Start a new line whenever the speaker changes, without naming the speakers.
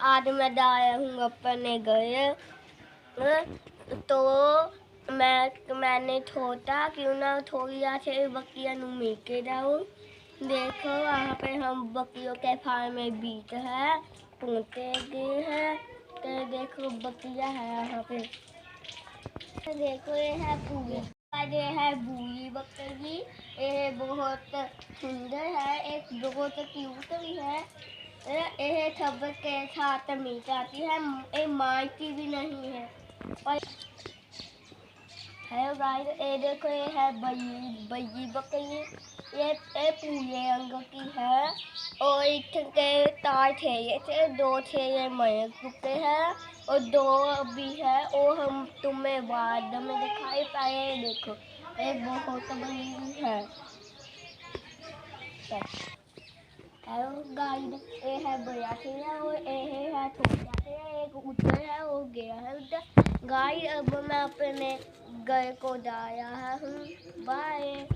आज मैं लाया हूँ अपने घर। तो मैंने सोचा क्यों ना थोड़ी से बकरियाँ नुमी के जाऊँ। देखो वहाँ पे हम बकरियों के फार्म में बीट है, पूछते गए हैं। तो देखो बकरियाँ है यहाँ पे। देखो ये है पूरी, ये है बूढ़ी बकरी। ये बहुत सुंदर है, एक बहुत क्यूट भी है। ये सब के साथ मिल जाती है, ये मारती भी नहीं है। और हेलो गाइस, ये देखो ये है बड़ी बकरी। ये पूरे रंग की है और इसके तार थे, ये थे दो थे, ये मर चुके हैं और दो भी है और हम तुम्हें बाद में दिखाई पाए। देखो ये बहुत बड़ी है। हेलो गाइस, ये है बड़ा ठेला और ये है छोटा ठेला। एक उधर है और गया है उधर। गाइस अब मैं अपने घर को जा रहा हूँ। बाय।